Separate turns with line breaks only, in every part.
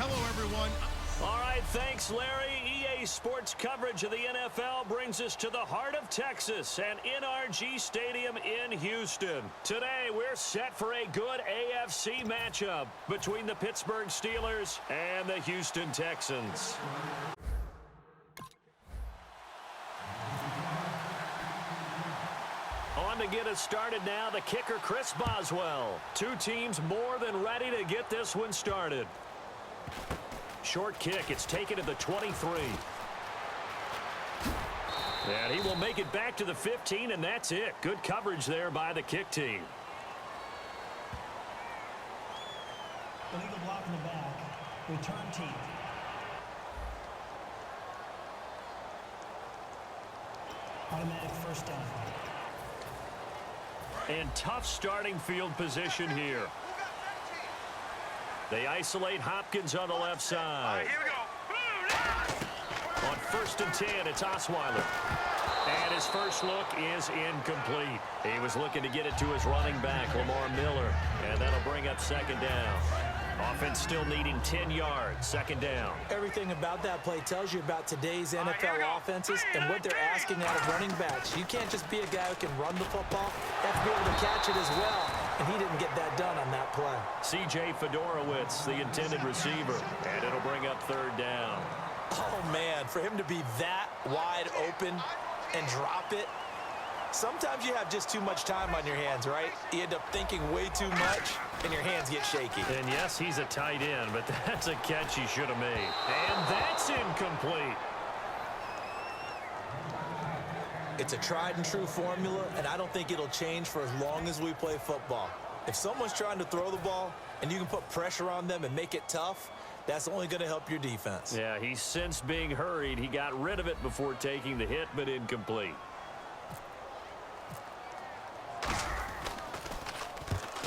Hello, everyone.
All right, thanks, Larry. EA Sports coverage of the NFL brings us to the heart of Texas and NRG Stadium in Houston. Today, we're set for a good AFC matchup between the Pittsburgh Steelers and the Houston Texans. On to get us started now, the kicker, Chris Boswell. Two teams more than ready to get this one started. Short kick. It's taken to the 23. And he will make it back to the 15, and that's it. Good coverage there by the kick team.
Illegal block in the back. Return team. Automatic first down.
And tough starting field position here. They isolate Hopkins on the left side.
Here we go.
On 1st and 10, it's Osweiler. And his first look is incomplete. He was looking to get it to his running back, Lamar Miller. And that'll bring up 2nd down. Offense still needing 10 yards, 2nd down.
Everything about that play tells you about today's NFL offenses and what they're asking out of running backs. You can't just be a guy who can run the football. You have to be able to catch it as well. And he didn't get that done on that play.
C.J. Fedorowicz, the intended receiver. And it'll bring up 3rd down.
Oh, man, for him to be that wide open and drop it. Sometimes you have just too much time on your hands, right? You end up thinking way too much, and your hands get shaky.
And yes, he's a tight end, but that's a catch he should have made. And that's incomplete.
It's a tried-and-true formula, and I don't think it'll change for as long as we play football. If someone's trying to throw the ball, and you can put pressure on them and make it tough, that's only going to help your defense.
Yeah, he sensed being hurried. He got rid of it before taking the hit, but incomplete.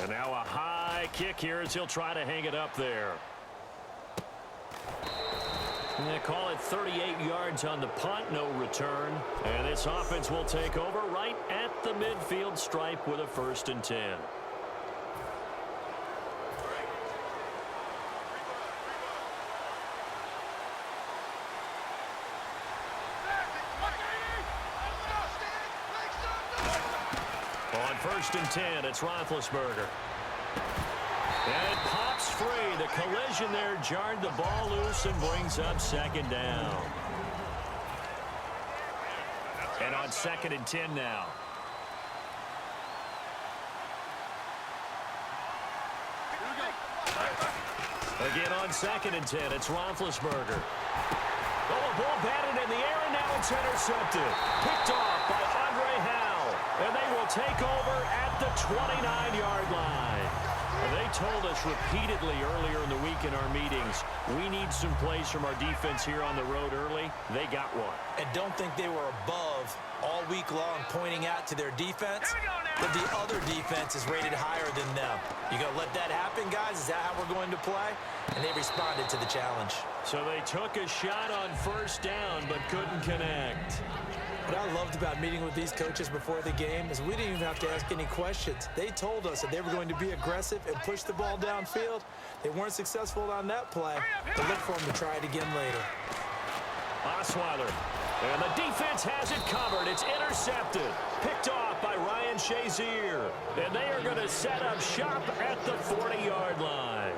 And now a high kick here as he'll try to hang it up there. And they call it 38 yards on the punt, no return. And this offense will take over right at the midfield stripe with a 1st and 10. On 1st and 10, it's Roethlisberger. And it pops free. The collision there jarred the ball loose and brings up 2nd down. And on 2nd and 10 now. Again on 2nd and 10, it's Roethlisberger. Oh, a ball batted in the air, and now it's intercepted. Picked off by Andre Howell. And they will take over at the 29-yard line. And they told us repeatedly earlier in the week in our meetings, we need some plays from our defense here on the road early. They got one.
And don't think they were above all week long pointing out to their defense that the other defense is rated higher than them. You going to let that happen, guys? Is that how we're going to play? And they responded to the challenge.
So they took a shot on 1st down but couldn't connect.
What I loved about meeting with these coaches before the game is we didn't even have to ask any questions. They told us that they were going to be aggressive and push the ball downfield. They weren't successful on that play, but look for them to try it again later.
Osweiler. And the defense has it covered. It's intercepted. Picked off by Ryan Shazier. And they are going to set up shop at the 40-yard line.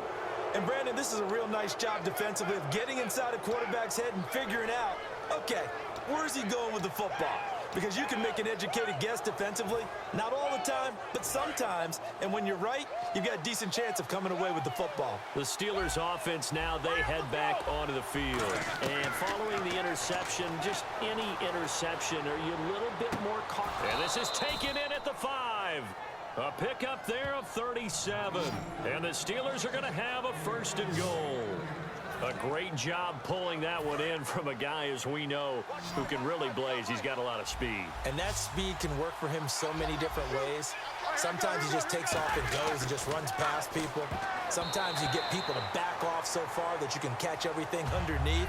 And, Brandon, this is a real nice job defensively of getting inside a quarterback's head and figuring out, okay, where's he going with the football? Because you can make an educated guess defensively. Not all the time, but sometimes. And when you're right, you've got a decent chance of coming away with the football.
The Steelers offense now, they head back onto the field. And following the interception, just any interception, are you a little bit more caught? And this is taken in at the 5. A pickup there of 37. And the Steelers are going to have a 1st and goal. A great job pulling that one in from a guy, as we know, who can really blaze. He's got a lot of speed.
And that speed can work for him so many different ways. Sometimes he just takes off and goes and just runs past people. Sometimes you get people to back off so far that you can catch everything underneath.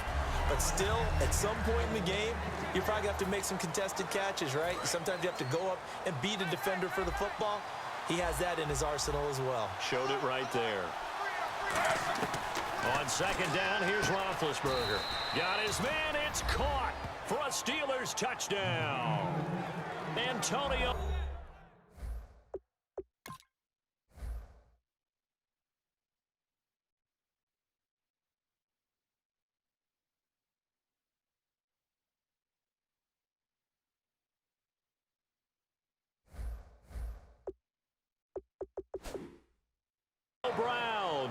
But still, at some point in the game, you're probably going to have to make some contested catches, right? Sometimes you have to go up and beat a defender for the football. He has that in his arsenal as well.
Showed it right there. On second down, here's Roethlisberger. Got his man, it's caught for a Steelers touchdown. Antonio. Brown.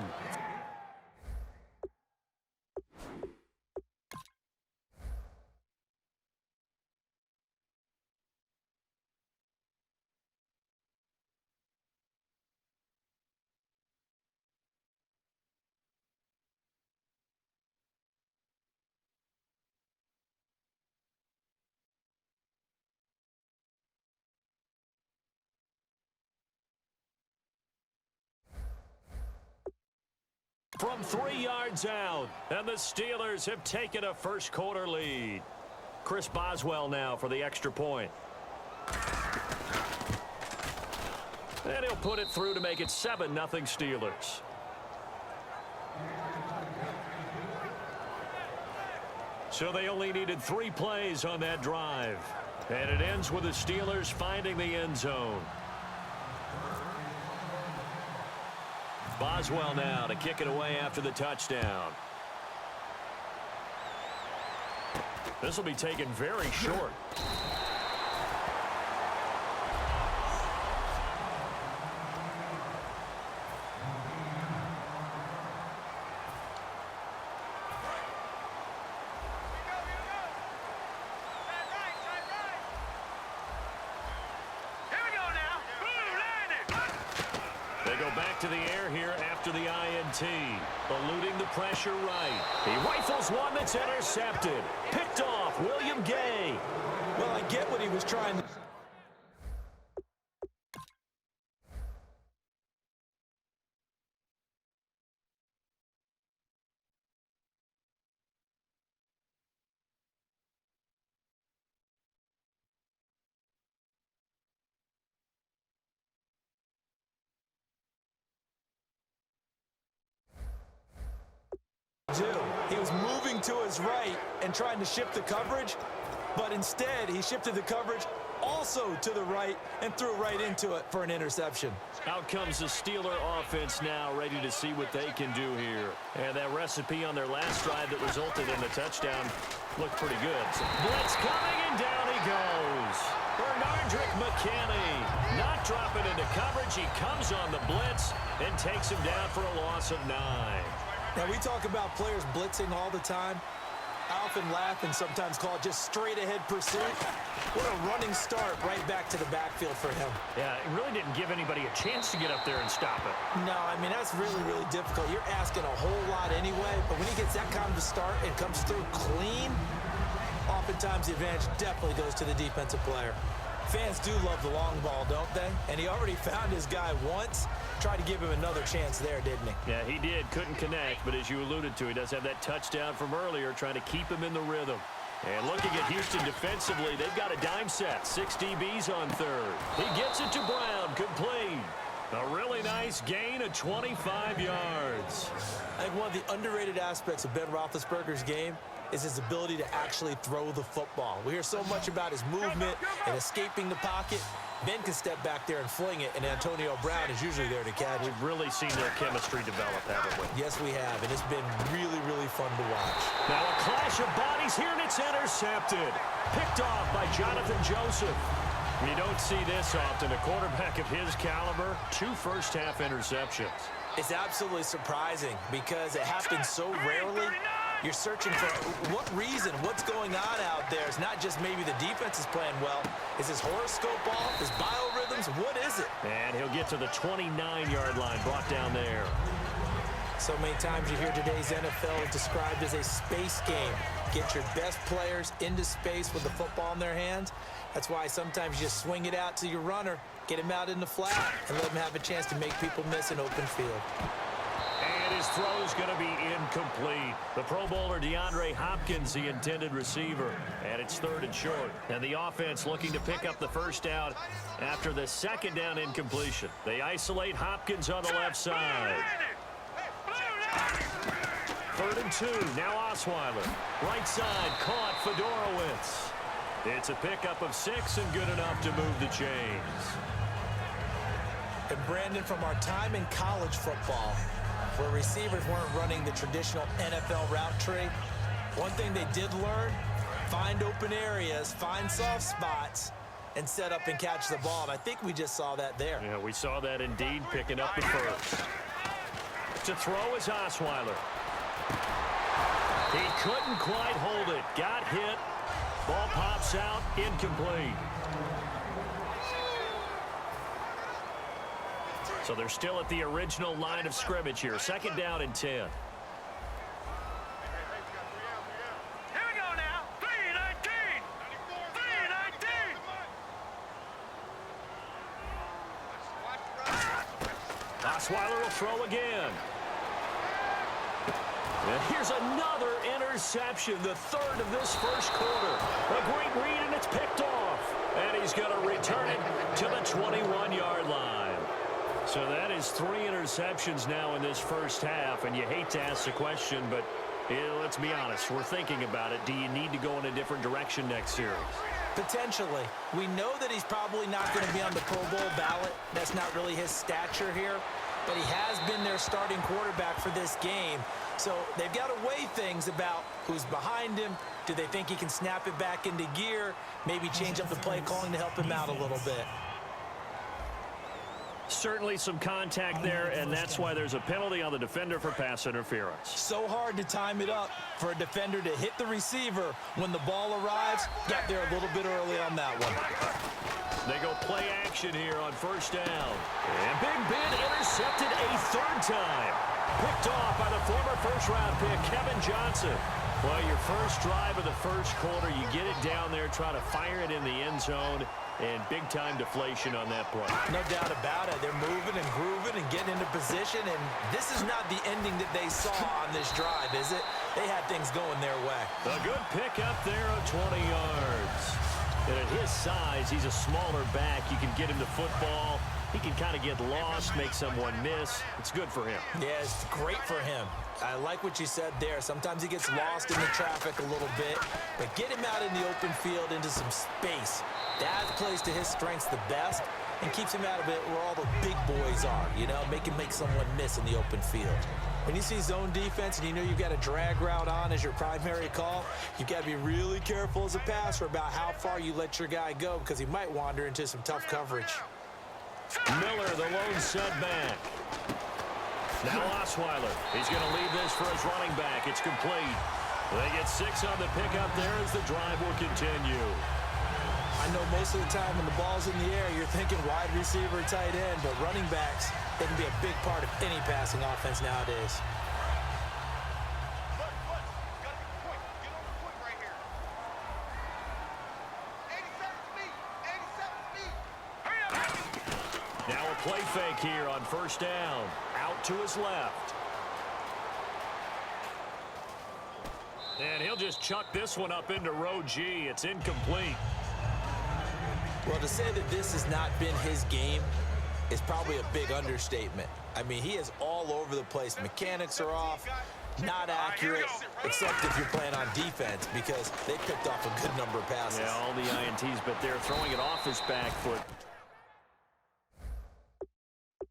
From 3 yards out, and the Steelers have taken a first-quarter lead. Chris Boswell now for the extra point. And he'll put it through to make it 7-0 Steelers. So they only needed 3 plays on that drive. And it ends with the Steelers finding the end zone. Boswell now to kick it away after the touchdown. This will be taken very short. To the air here after the INT. Eluding the pressure right. He rifles one that's intercepted. Picked off, William Gay.
Well, I get what he was trying to... He was moving to his right and trying to shift the coverage, but instead he shifted the coverage also to the right and threw right into it for an interception.
Out comes the Steeler offense now, ready to see what they can do here. And that recipe on their last drive that resulted in the touchdown looked pretty good. So blitz coming, and down he goes. Bernardrick McKinney not dropping into coverage. He comes on the blitz and takes him down for a loss of 9.
Now, we talk about players blitzing all the time. I often laugh and sometimes call it just straight-ahead pursuit. What a running start right back to the backfield for him.
Yeah, it really didn't give anybody a chance to get up there and stop it.
No, I mean, that's really, really difficult. You're asking a whole lot anyway, but when he gets that kind of a start and comes through clean, oftentimes the advantage definitely goes to the defensive player. Fans do love the long ball, don't they? And he already found his guy once. Tried to give him another chance there, didn't he?
Yeah, he did. Couldn't connect, but as you alluded to, he does have that touchdown from earlier, trying to keep him in the rhythm. And looking at Houston defensively, they've got a dime set. 6 DBs on third. He gets it to Brown, complete. A really nice gain of 25 yards.
I think one of the underrated aspects of Ben Roethlisberger's game is his ability to actually throw the football. We hear so much about his movement and escaping the pocket. Ben can step back there and fling it, and Antonio Brown is usually there to catch it.
We've really seen their chemistry develop, haven't we?
Yes, we have, and it's been really, really fun to watch.
Now a clash of bodies here, and it's intercepted. Picked off by Jonathan Joseph. You don't see this often. A quarterback of his caliber, 2 first-half interceptions.
It's absolutely surprising because it happens so rarely. You're searching for what reason, what's going on out there. It's not just maybe the defense is playing well. Is his horoscope off? His biorhythms? What is it?
And he'll get to the 29-yard line, brought down there.
So many times you hear today's NFL described as a space game. Get your best players into space with the football in their hands. That's why sometimes you just swing it out to your runner, get him out in the flat, and let him have a chance to make people miss an open field.
And his throw's going to be incomplete. The Pro Bowler DeAndre Hopkins, the intended receiver. And it's 3rd and short. And the offense looking to pick up the first down after the 2nd down incompletion. They isolate Hopkins on the left side. 3rd and 2. Now Osweiler. Right side, caught Fedorowicz. It's a pickup of 6 and good enough to move the chains.
And Brandon, from our time in college football, where receivers weren't running the traditional NFL route tree, one thing they did learn, find open areas, find soft spots, and set up and catch the ball. And I think we just saw that there.
Yeah, we saw that indeed, picking up the first. To throw is Osweiler. He couldn't quite hold it. Got hit. Ball pops out, incomplete. So they're still at the original line of scrimmage here. 2nd down and 10.
Here we go now. 3-19. 3-19.
Osweiler will throw again. And here's another interception, the 3rd of this first quarter. A great read, and it's picked off. And he's going to return it to the 21-yard line. So that is 3 interceptions now in this first half, and you hate to ask the question, but let's be honest, we're thinking about it. Do you need to go in a different direction next series?
Potentially. We know that he's probably not going to be on the Pro Bowl ballot. That's not really his stature here, but he has been their starting quarterback for this game. So they've got to weigh things about who's behind him. Do they think he can snap it back into gear? Maybe change up the play calling to help him out a little bit.
Certainly some contact there, and that's why there's a penalty on the defender for pass interference.
So hard to time it up for a defender to hit the receiver when the ball arrives. Got there a little bit early on that one.
They go play action here on 1st down. And Big Ben intercepted a 3rd time. Picked off by the former first-round pick, Kevin Johnson. Well, your first drive of the first quarter, you get it down there, try to fire it in the end zone, and big-time deflation on that play.
No doubt about it. They're moving and grooving and getting into position, and this is not the ending that they saw on this drive, is it? They had things going their way.
A good pickup there of 20 yards. And at his size, he's a smaller back. You can get him the football. He can kind of get lost, make someone miss. It's good for him.
Yeah, it's great for him. I like what you said there. Sometimes he gets lost in the traffic a little bit, but get him out in the open field into some space. That plays to his strengths the best and keeps him out of it where all the big boys are, you know, make someone miss in the open field. When you see zone defense and you know you've got a drag route on as your primary call, you've got to be really careful as a passer about how far you let your guy go because he might wander into some tough coverage.
Miller, the lone setback. Now Osweiler. He's going to leave this for his running back. It's complete. They get 6 on the pickup there as the drive will continue.
I know most of the time when the ball's in the air, you're thinking wide receiver, tight end, but running backs, they can be a big part of any passing offense nowadays.
Now a play fake here on 1st down. Out to his left. And he'll just chuck this one up into row G. It's incomplete.
Well, to say that this has not been his game is probably a big understatement. I mean, he is all over the place. Mechanics are off, not accurate, except if you're playing on defense because they picked off a good number of passes.
Yeah, all the INTs, but they're throwing it off his back foot.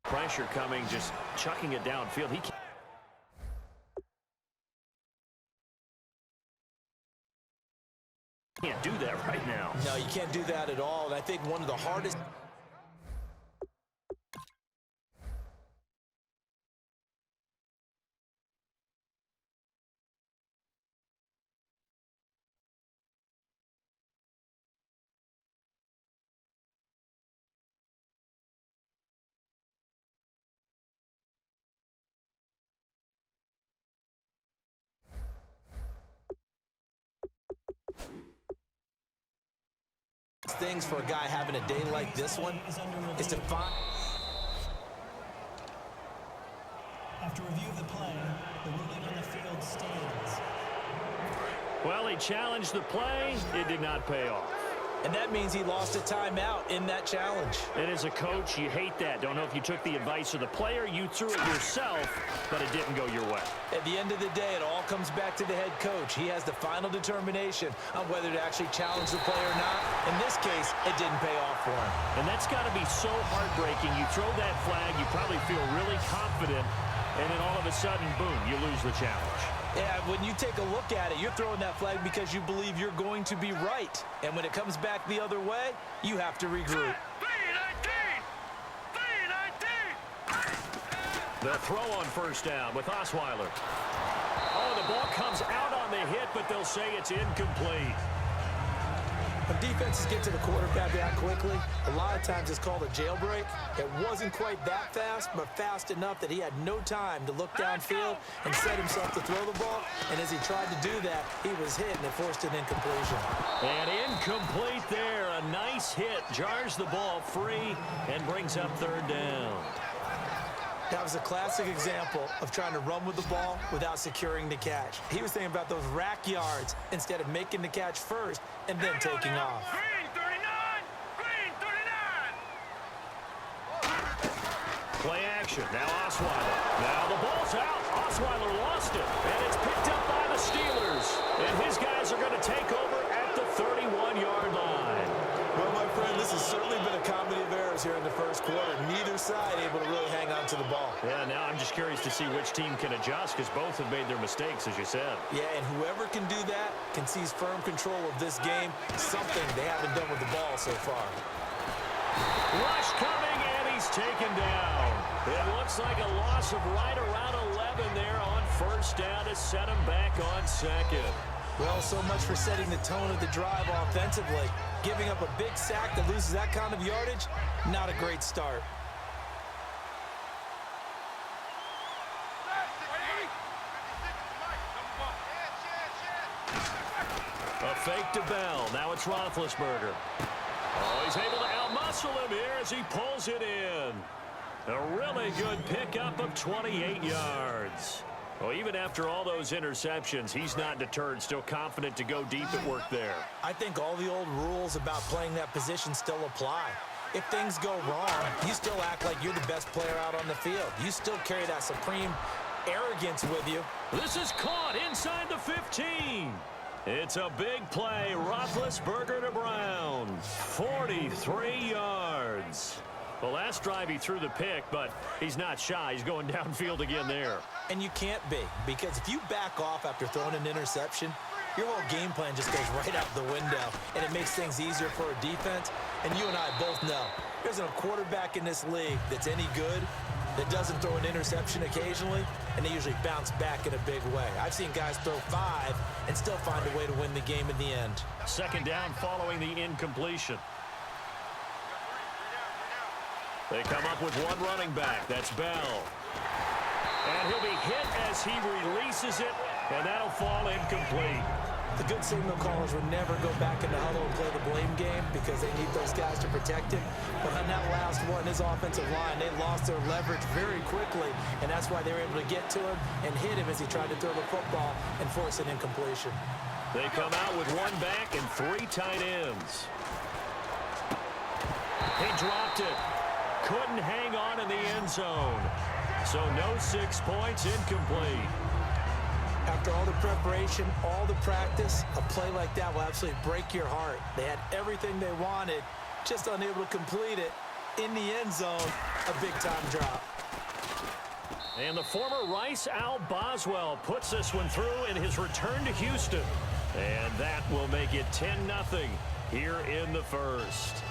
Pressure coming, just chucking it downfield. He can't do that right now.
No, you can't do that at all. And I think one of the hardest things for a guy having a day like this one is to find.
After review of the play, the ruling on the field stands.
Well, he challenged the play. It did not pay off.
And that means he lost a timeout in that challenge.
And as a coach, you hate that. Don't know if you took the advice of the player, you threw it yourself, but it didn't go your way.
And At the end of the day, it all comes back to the head coach. He has the final determination on whether to actually challenge the play or not. In this case, it didn't pay off for him.
And that's got to be so heartbreaking. You throw that flag, you probably feel really confident, and then all of a sudden, boom, you lose the challenge.
Yeah, when you take a look at it, you're throwing that flag because you believe you're going to be right. And when it comes back the other way, you have to regroup.
The throw on first down with Osweiler. Oh, the ball comes out on the hit, but they'll say it's incomplete.
When defenses get to the quarterback that quickly, a lot of times it's called a jailbreak. It wasn't quite that fast, but fast enough that he had no time to look downfield and set himself to throw the ball. And as he tried to do that, he was hit, and it forced an incompletion.
And incomplete there. A nice hit. Jars the ball free and brings up third down.
That was a classic example of trying to run with the ball without securing the catch. He was thinking about those rack yards instead of making the catch first and then taking off.
Green 39! Green 39!
Play action. Now Osweiler. Now the ball's out. Osweiler lost it. And it's picked up by the Steelers. And his guys are going to take over at the 31-yard line.
Well, my friend, this has certainly been a comedy of errors here in the first quarter. Neither side able to really hang on to the ball.
Yeah, now I'm just curious to see which team can adjust because both have made their mistakes, as you said.
Yeah, and whoever can do that can seize firm control of this game, something they haven't done with the ball so far.
Rush coming, and he's taken down. It looks like a loss of right around 11 there on first down to set him back on second.
Well, so much for setting the tone of the drive offensively. Giving up a big sack that loses that kind of yardage, not a great start.
A fake to Bell. Now it's Roethlisberger. Oh, he's able to outmuscle him here as he pulls it in. A really good pickup of 28 yards. Well, even after all those interceptions, he's not deterred, still confident to go deep at work there.
I think all the old rules about playing that position still apply. If things go wrong, you still act like you're the best player out on the field. You still carry that supreme arrogance with you.
This is caught inside the 15. It's a big play. Roethlisberger to Brown. 43 yards. The last drive he threw the pick, but he's not shy. He's going downfield again there.
And you can't be, because if you back off after throwing an interception, your whole game plan just goes right out the window, and it makes things easier for a defense. And you and I both know there isn't a quarterback in this league that's any good that doesn't throw an interception occasionally, and they usually bounce back in a big way. I've seen guys throw 5 and still find a way to win the game in the end.
Second down following the incompletion. They come up with one running back. That's Bell. And he'll be hit as he releases it, and that'll fall incomplete.
The good signal callers would never go back in the huddle and play the blame game because they need those guys to protect him. But on that last one, his offensive line, they lost their leverage very quickly, and that's why they were able to get to him and hit him as he tried to throw the football and force an incompletion.
They come out with one back and 3 tight ends. He dropped it. Couldn't hang on in the end zone. So no 6 points, incomplete.
After all the preparation, all the practice, a play like that will absolutely break your heart. They had everything they wanted, just unable to complete it. In the end zone, a big-time drop.
And the former Rice Al Boswell puts this one through in his return to Houston. And that will make it 10-0 here in the first.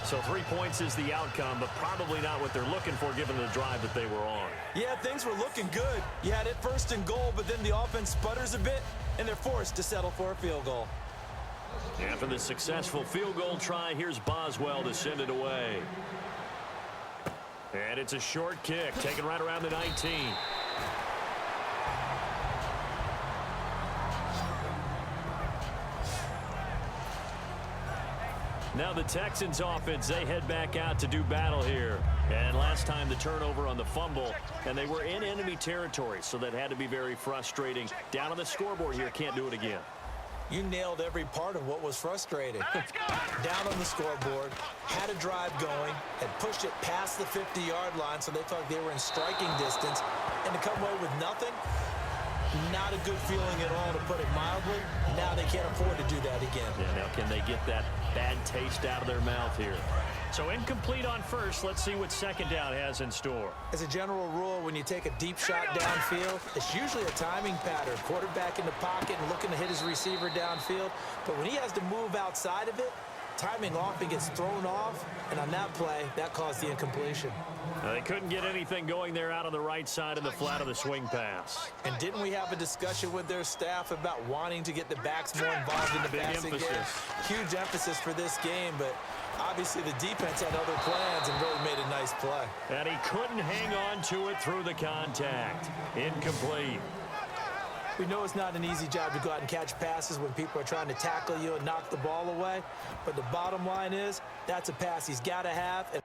So 3 points is the outcome, but probably not what they're looking for given the drive that they were on.
Yeah, things were looking good. You had it first and goal, but then the offense sputters a bit, and they're forced to settle for a field goal.
After the successful field goal try, here's Boswell to send it away. And it's a short kick, taken right around the 19. Now the Texans offense, they head back out to do battle here. And last time the turnover on the fumble, and they were in enemy territory, so that had to be very frustrating. Down on the scoreboard here, can't do it again.
You nailed every part of what was frustrating. Down on the scoreboard, had a drive going, had pushed it past the 50-yard line so they felt like they were in striking distance, and to come away with nothing, Not a good feeling at all, to put it mildly. Now they can't afford to do that again.
Yeah, now can they get that bad taste out of their mouth here? So incomplete on first. Let's see what second down has in store.
As a general rule, when you take a deep shot downfield, it's usually a timing pattern. Quarterback in the pocket and looking to hit his receiver downfield. But when he has to move outside of it, timing often gets thrown off, and on that play, that caused the incompletion.
They couldn't get anything going there out on the right side of the flat of the swing pass.
And didn't we have a discussion with their staff about wanting to get the backs more involved in the passing game? Huge emphasis for this game, but obviously the defense had other plans and really made a nice play.
And he couldn't hang on to it through the contact. Incomplete.
We know it's not an easy job to go out and catch passes when people are trying to tackle you and knock the ball away, but the bottom line is that's a pass he's got to have. And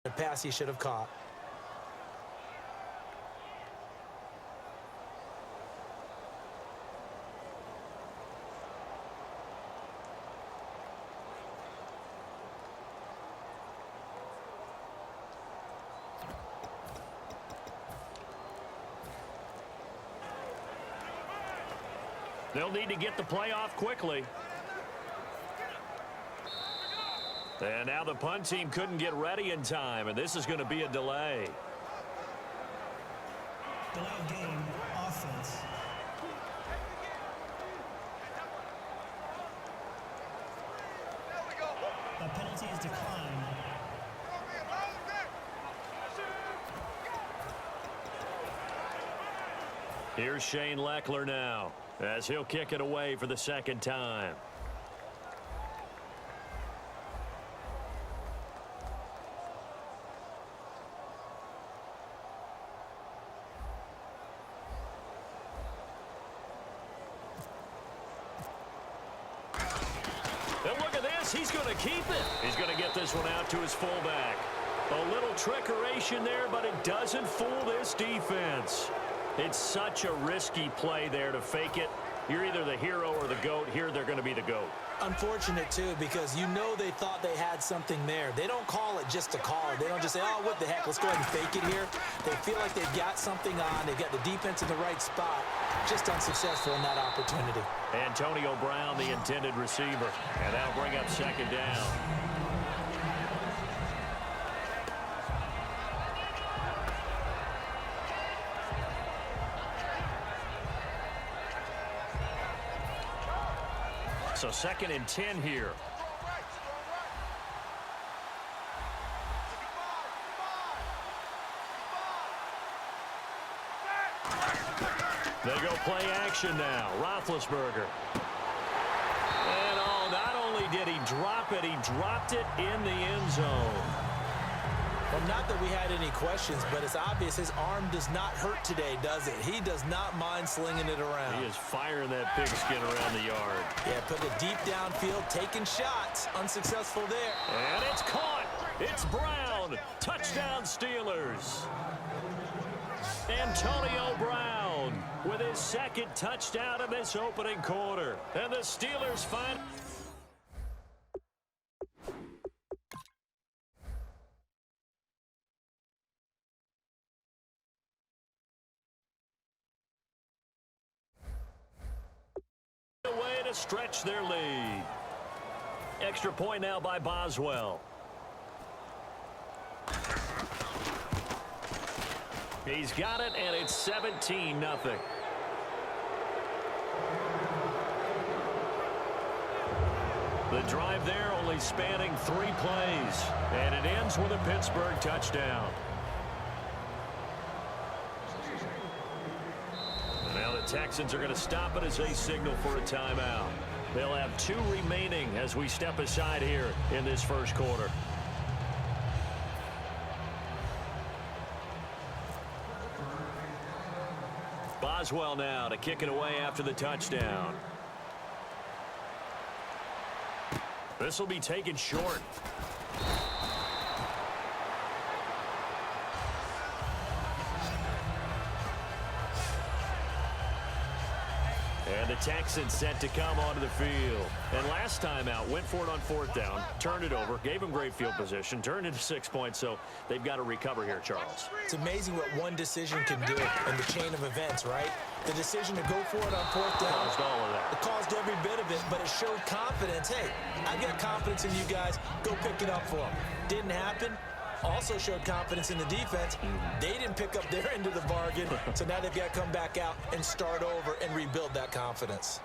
a pass he should have caught.
They'll need to get the play off quickly. And now the punt team couldn't get ready in time, and this is going to be a delay.
Delay of game, offense. A penalty is declined.
Here's Shane Leckler now, as he'll kick it away for the second time. And look at this. He's going to keep it. He's going to get this one out to his fullback. A little trickeration there, but it doesn't fool this defense. It's such a risky play there to fake it. You're either the hero or the GOAT. Here, they're going to be the GOAT.
Unfortunate, too, because you know they thought they had something there. They don't call it just to call it. They don't just say, oh, what the heck, let's go ahead and fake it here. They feel like they've got something on. They've got the defense in the right spot. Just unsuccessful in that opportunity.
Antonio Brown, the intended receiver. And that'll bring up second down. So 2nd and 10 here. They go play action now. Roethlisberger. And oh, not only did he drop it, he dropped it in the end zone.
Well, not that we had any questions, but it's obvious his arm does not hurt today, does it? He does not mind slinging it around.
He is firing that pigskin around the yard.
Yeah, put it deep downfield, taking shots. Unsuccessful there.
And it's caught. It's Brown. Touchdown, Steelers. Antonio Brown with his second touchdown in this opening quarter. And the Steelers find... way to stretch their lead. Extra point now by Boswell. He's got it, and it's 17-0. The drive there only spanning 3 plays, and it ends with a Pittsburgh touchdown. Now the Texans are going to stop it as they signal for a timeout. They'll have 2 remaining as we step aside here in this first quarter. Boswell now to kick it away after the touchdown. This will be taken short. And the Texans set to come onto the field. And last time out, went for it on 4th down, turned it over, gave them great field position, turned into 6 points, so they've got to recover here, Charles.
It's amazing what one decision can do in the chain of events, right? The decision to go for it on 4th down.
Caused all of that.
It caused every bit of it, but it showed confidence. Hey, I've got confidence in you guys. Go pick it up for them. Didn't happen. Also showed confidence in the defense. They didn't pick up their end of the bargain, so now they've got to come back out and start over and rebuild that confidence.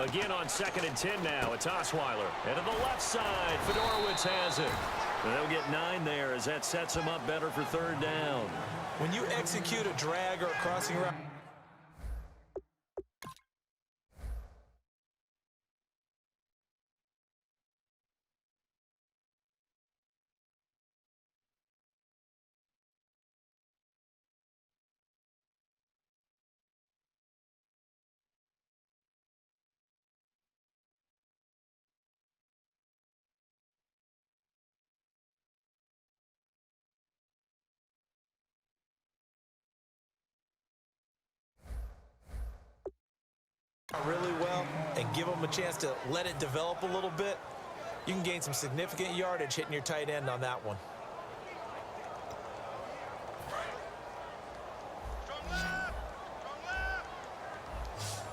Again on 2nd and 10 now. It's Osweiler. And to the left side, Fedorowicz has it. And they'll get 9 there as that sets them up better for 3rd down.
When you execute a drag or a crossing route, really well and give them a chance to let it develop a little bit, you can gain some significant yardage hitting your tight end on that one.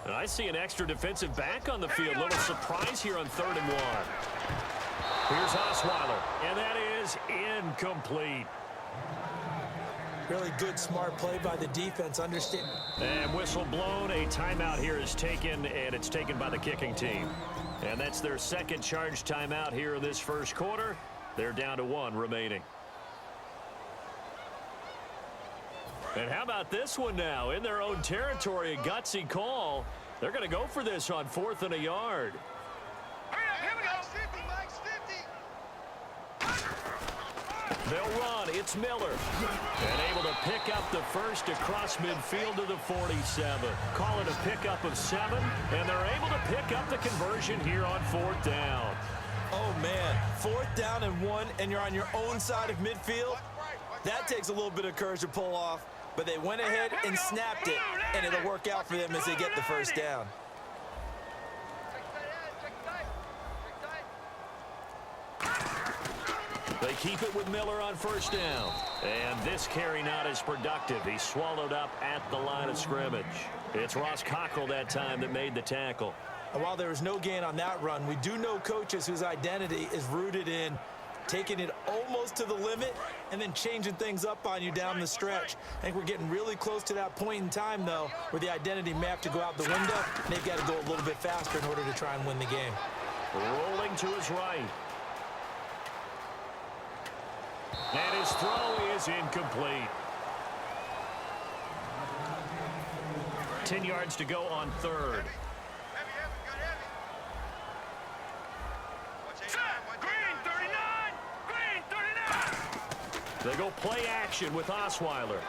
And I see an extra defensive back on the field. Little surprise here on 3rd and 1. Here's Osweiler, and that is incomplete.
Really good, smart play by the defense. Understand.
And whistle blown. A timeout here is taken, and it's taken by the kicking team. And that's their second charge timeout here in this first quarter. They're down to 1 remaining. And how about this one now? In their own territory, a gutsy call. They're going to go for this on 4th and a yard.
Here we go.
They'll run. It's Miller. And able to pick up the first across midfield to the 47. Call it a pickup of 7, and they're able to pick up the conversion here on 4th down.
Oh, man. 4th down and 1, and you're on your own side of midfield. That takes a little bit of courage to pull off, but they went ahead and snapped it, and it'll work out for them as they get the first down.
They keep it with Miller on 1st down. And this carry not as productive. He's swallowed up at the line of scrimmage. It's Ross Cockrell that time that made the tackle.
And while there was no gain on that run, we do know coaches whose identity is rooted in taking it almost to the limit and then changing things up on you down the stretch. I think we're getting really close to that point in time, though, where the identity may have to go out the window, and they've got to go a little bit faster in order to try and win the game.
Rolling to his right. And his throw is incomplete. 10 yards to go on third.
Green 39! Green 39!
They go play action with Osweiler.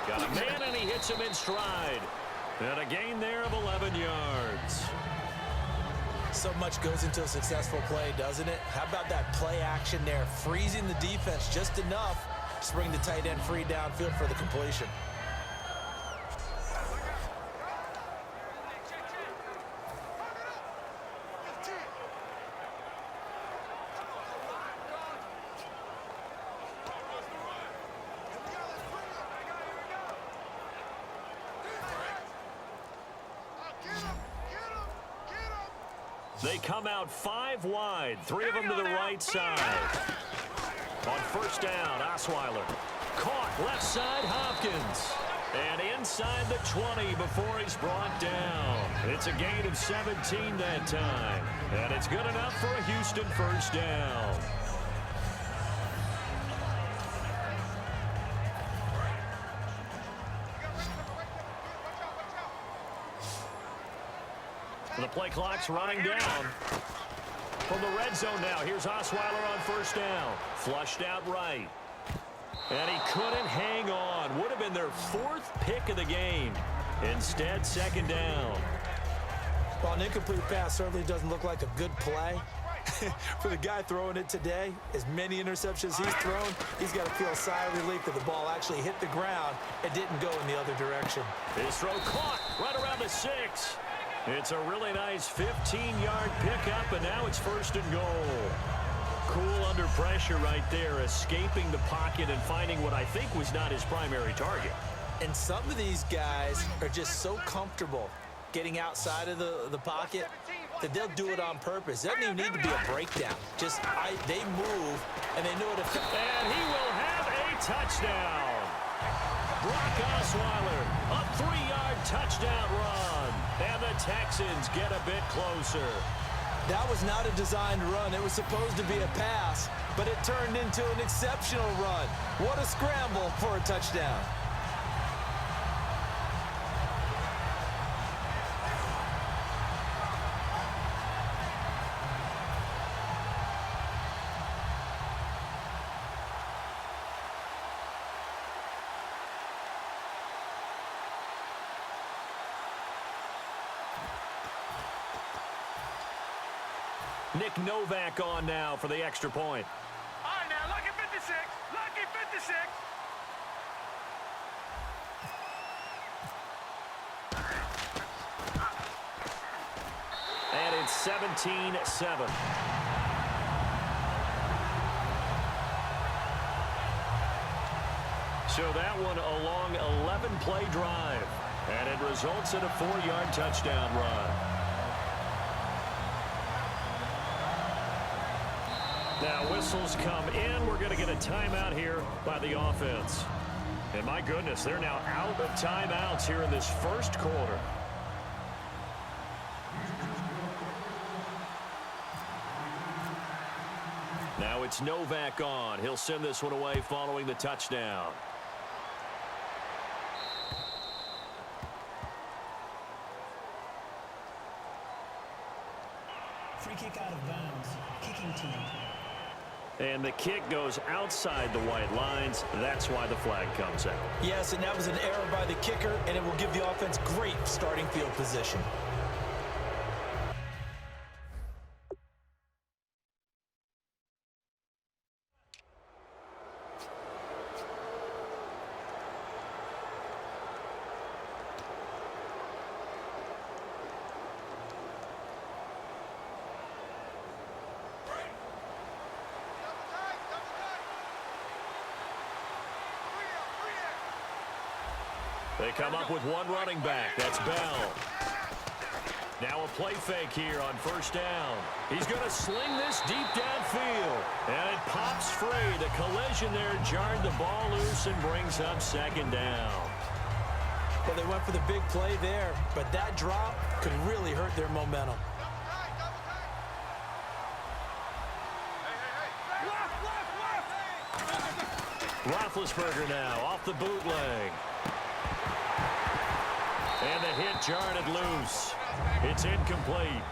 Got a man, and he hits him in stride. And a gain there of 11 yards.
So much goes into a successful play, doesn't it? How about that play action there? Freezing the defense just enough to bring the tight end free downfield for the completion.
They come out 5 wide, 3 of them to the right side. On first down, Osweiler. Caught left side, Hopkins. And inside the 20 before he's brought down. It's a gain of 17 that time. And it's good enough for a Houston first down. The play clock's running down. From the red zone now, here's Osweiler on first down. Flushed out right. And he couldn't hang on. Would have been their 4th pick of the game. Instead, second down.
Well, an incomplete pass certainly doesn't look like a good play. For the guy throwing it today, as many interceptions he's thrown, he's got to feel a sigh of relief that the ball actually hit the ground and didn't go in the other direction.
His throw caught right around the 6. It's a really nice 15-yard pickup, and now it's first and goal. Cool under pressure right there, escaping the pocket and finding what I think was not his primary target.
And some of these guys are just so comfortable getting outside of the pocket that they'll do it on purpose. It doesn't even need to be a breakdown. Just they move, and they know it.
And he will have a touchdown. Brock Osweiler, a 3-yard touchdown run. And the Texans get a bit closer.
That was not a designed run. It was supposed to be a pass, but it turned into an exceptional run. What a scramble for a touchdown.
Nick Novak on now for the extra point.
All right, now, lucky 56. Lucky 56.
And it's 17-7. So that one a long 11-play drive. And it results in a 4-yard touchdown run. Now whistles come in. We're going to get a timeout here by the offense. And my goodness, they're now out of timeouts here in this first quarter. Now it's Novak on. He'll send this one away following the touchdown.
Free kick out of bounds. Kicking team.
And the kick goes outside the white lines. That's why the flag comes out.
Yes, and that was an error by the kicker, and it will give the offense great starting field position.
They come up with one running back. That's Bell. Now a play fake here on first down. He's going to sling this deep downfield. And it pops free. The collision there jarred the ball loose and brings up second down.
Well, they went for the big play there, but that drop could really hurt their momentum.
Roethlisberger now off the bootleg. And the hit jarred it loose. It's incomplete.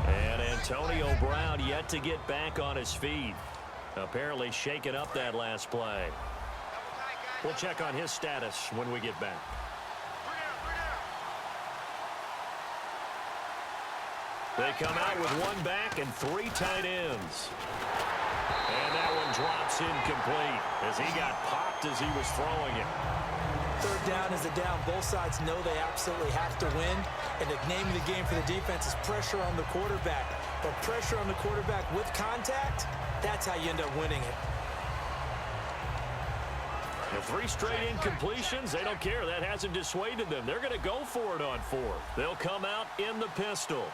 And Antonio Brown yet to get back on his feet. Apparently shaking up that last play. We'll check on his status when we get back. They come out with one back and 3 tight ends. And that one drops incomplete as he got popped as he was throwing it.
Third down is a down. Both sides know they absolutely have to win. And the name of the game for the defense is pressure on the quarterback. But pressure on the quarterback with contact, that's how you end up winning it.
The 3 straight incompletions, they don't care. That hasn't dissuaded them. They're going to go for it on 4th. They'll come out in the pistol.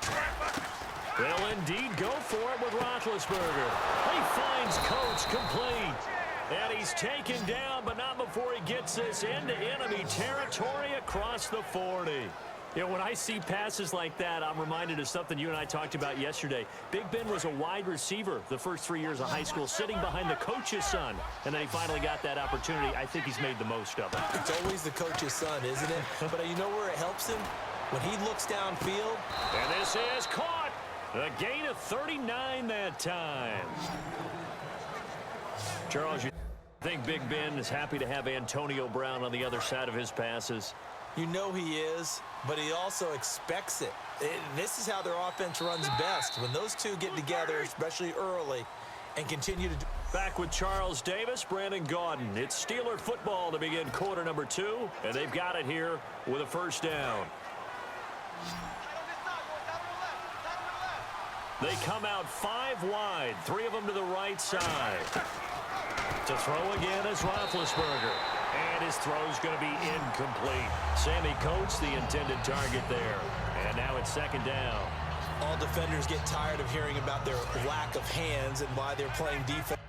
They'll indeed go for it with Roethlisberger. He finds Coates complete. And he's taken down, but not before he gets this into enemy territory across the 40. You know, when I see passes like that, I'm reminded of something you and I talked about yesterday. Big Ben was a wide receiver the first 3 years of high school, sitting behind the coach's son. And then he finally got that opportunity. I think he's made the most of it.
It's always the coach's son, isn't it? But you know where it helps him? When he looks downfield.
And this is caught. A gain of 39 that time. Charles, you think Big Ben is happy to have Antonio Brown on the other side of his passes?
You know he is, but he also expects it. This is how their offense runs best. When those two get together, especially early, and continue to...
Back with Charles Davis, Brandon Gaudin. It's Steeler football to begin quarter number 2, and they've got it here with a first down. They come out 5 wide, 3 of them to the right side. To throw again is Roethlisberger. And his throw's going to be incomplete. Sammy Coates, the intended target there. And now it's 2nd down.
All defenders get tired of hearing about their lack of hands and why they're playing defense.